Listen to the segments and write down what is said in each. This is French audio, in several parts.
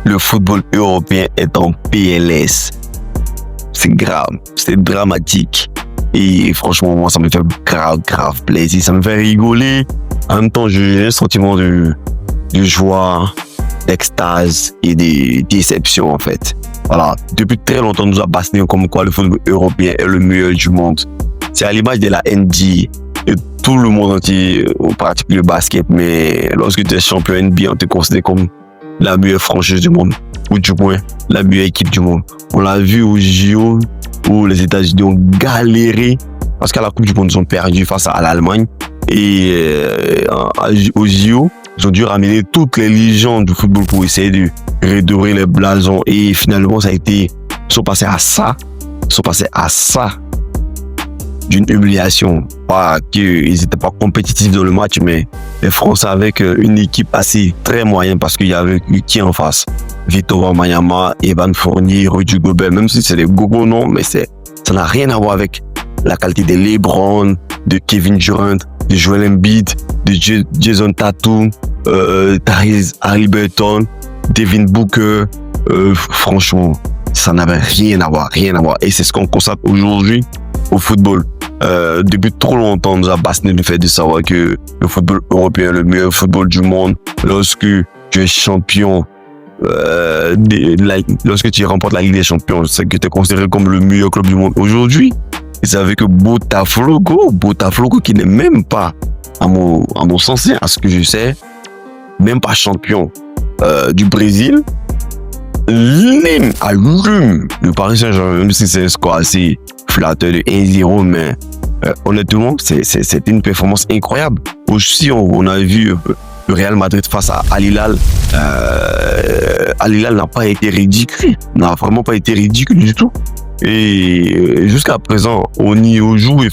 le football européen est en PLS. C'est grave, c'est dramatique. Et franchement, moi, ça me fait grave plaisir. Ça me fait rigoler. En même temps, j'ai un sentiment de joie, d'extase et de déception, en fait. Voilà. Depuis très longtemps, nous a bassiné comme quoi le football européen est le meilleur du monde. C'est à l'image de la NBA. Et tout le monde entier pratique le basket. Mais lorsque tu es champion NBA, on te considère comme la meilleure franchise du monde. Ou du moins, la meilleure équipe du monde. On l'a vu au JO, où les États-Unis ont galéré parce qu'à la Coupe du Monde, ils ont perdu face à l'Allemagne. Et au JO, ils ont dû ramener toutes les légendes du football pour essayer de redorer les blasons. Et finalement, ils sont passés à ça. D'une humiliation. Pas qu'ils n'étaient pas compétitifs dans le match, mais les Français avec une équipe assez très moyenne parce qu'il y avait qui en face? Victor Wembanyama, Evan Fournier, Rudy Gobert, même si c'est des gros noms, mais ça n'a rien à voir avec la qualité de LeBron, de Kevin Durant, de Joel Embiid, de Jason Tatum, Tyrese Haliburton, Devin Booker. Franchement, ça n'avait rien à voir. Et c'est ce qu'on constate aujourd'hui au football. Depuis trop longtemps, on nous a bassiné le fait de savoir que le football européen est le meilleur football du monde. Lorsque tu es champion, lorsque tu remportes la Ligue des Champions, c'est que tu es considéré comme le meilleur club du monde. Aujourd'hui, c'est avec Botafogo qui n'est même pas, à mon sens, à ce que je sais, même pas champion du Brésil. Même à l'URUM, le Paris Saint-Germain, même si c'est un score assez flatteur de 1-0, mais honnêtement, c'est une performance incroyable. Aussi, on a vu le Real Madrid face à Al Hilal. Al Hilal n'a pas été ridicule, n'a vraiment pas été ridicule du tout. Et jusqu'à présent, on y joue et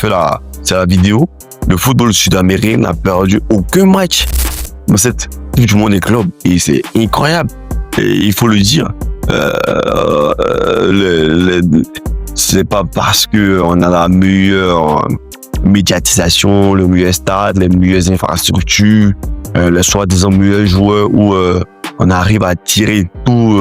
c'est la vidéo. Le football sud-américain n'a perdu aucun match dans cette Coupe du Monde des clubs et c'est incroyable. Et il faut le dire. C'est pas parce que on a la meilleure médiatisation, le meilleur stade, les meilleures infrastructures, les soi-disant meilleurs joueurs où on arrive à tirer tout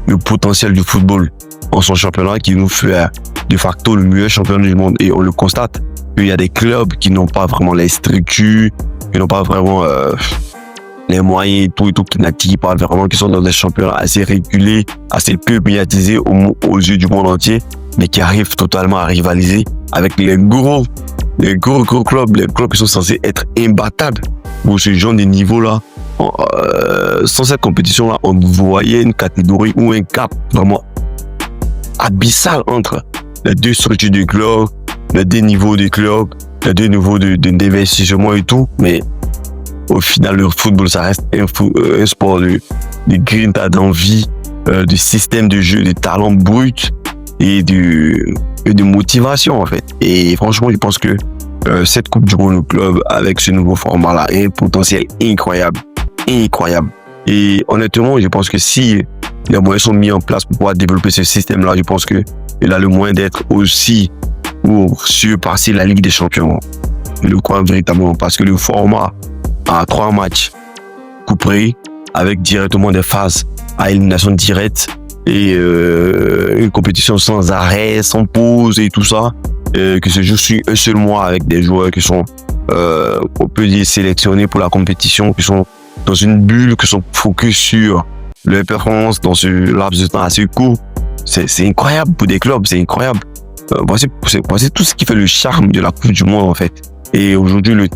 le potentiel du football en son championnat qui nous fait de facto le meilleur championnat du monde. Et on le constate qu'il y a des clubs qui n'ont pas vraiment les structures, qui n'ont pas vraiment les moyens et tout, qui sont dans des championnats assez régulés, assez peu médiatisés aux yeux du monde entier, mais qui arrivent totalement à rivaliser avec les gros clubs, les clubs qui sont censés être imbattables pour ce genre de niveau-là. Sans cette compétition-là, on voyait une catégorie ou un cap vraiment abyssal entre les deux structures du club, les deux niveaux du club, les deux niveaux d'investissement et tout, mais au final, le football, ça reste un sport de grinta, d'envie, de système de jeu, de talent brut et de motivation, en fait. Et franchement, je pense que cette Coupe du Monde club, avec ce nouveau format-là, a un potentiel incroyable. Et honnêtement, je pense que si les moyens sont mis en place pour pouvoir développer ce système-là, je pense qu'il a le moyen d'être aussi pour surpasser la Ligue des Champions. Je le crois véritablement, parce que le format à 3 matchs couperés avec directement des phases à élimination directe et une compétition sans arrêt, sans pause et tout ça, que se joue sur un seul mois avec des joueurs qui sont, on peut dire, sélectionnés pour la compétition, qui sont dans une bulle, qui sont focus sur leur performance dans ce laps de temps assez court. C'est incroyable pour des clubs, c'est incroyable. C'est tout ce qui fait le charme de la Coupe du Monde, en fait. Et aujourd'hui,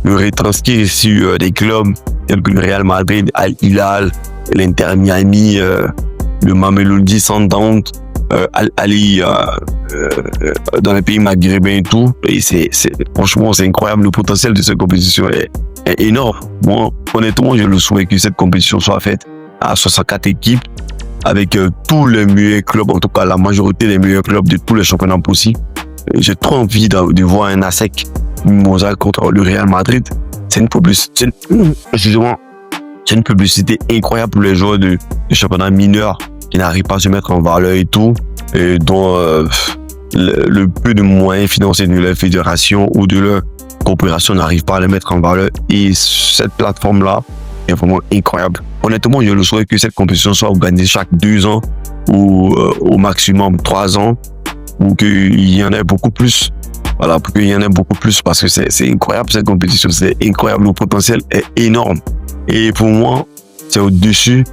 le retranscrire sur des clubs tels que le Real Madrid, Al Hilal, l'Inter Miami, le Mamelodi Sundowns, Al Ahly dans les pays maghrébins et tout. Et franchement, c'est incroyable. Le potentiel de cette compétition est énorme. Moi, honnêtement, je le souhaite que cette compétition soit faite à 64 équipes avec tous les meilleurs clubs, en tout cas la majorité des meilleurs clubs de tous les championnats possibles. J'ai trop envie de voir un ASEC Mimosa contre le Real Madrid. C'est une publicité incroyable pour les joueurs de championnat mineur qui n'arrivent pas à se mettre en valeur et tout, et dont le peu de moyens financiers de leur fédération ou de leur coopération n'arrive pas à les mettre en valeur. Et cette plateforme-là est vraiment incroyable. Honnêtement, je le souhaite que cette compétition soit organisée chaque 2 ans ou au maximum 3 ans, ou qu'il y en ait beaucoup plus. Voilà, pour qu'il y en ait beaucoup plus, parce que c'est incroyable cette compétition, c'est incroyable, le potentiel est énorme. Et pour moi, c'est au-dessus,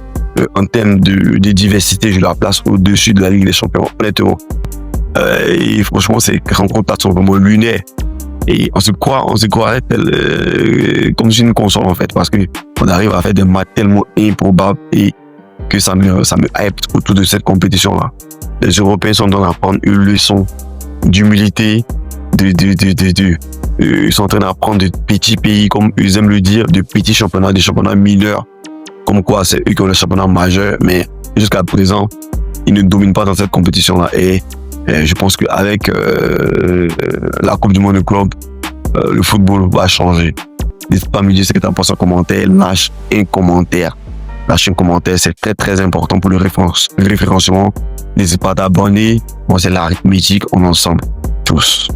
en termes de diversité, je la place au-dessus de la Ligue des Champions, honnêtement. Et franchement, ces rencontres-là sont vraiment lunaires. Et on se croirait comme une console, en fait, parce que on arrive à faire des matchs tellement improbables et que ça me hype autour de cette compétition-là. Les Européens sont en train d'apprendre une leçon d'humilité, ils sont en train d'apprendre de petits pays, comme ils aiment le dire, de petits championnats, des championnats mineurs, comme quoi c'est eux qui ont le championnat majeur, mais jusqu'à présent, ils ne dominent pas dans cette compétition-là. Et je pense qu'avec la Coupe du Monde de club, le football va changer. N'hésite pas à me dire ce que tu en penses en commentaire. Lâche un commentaire. C'est très très important pour le référencement. N'hésite pas à t'abonner. Moi, c'est l'arithmétique, on est ensemble. Tous.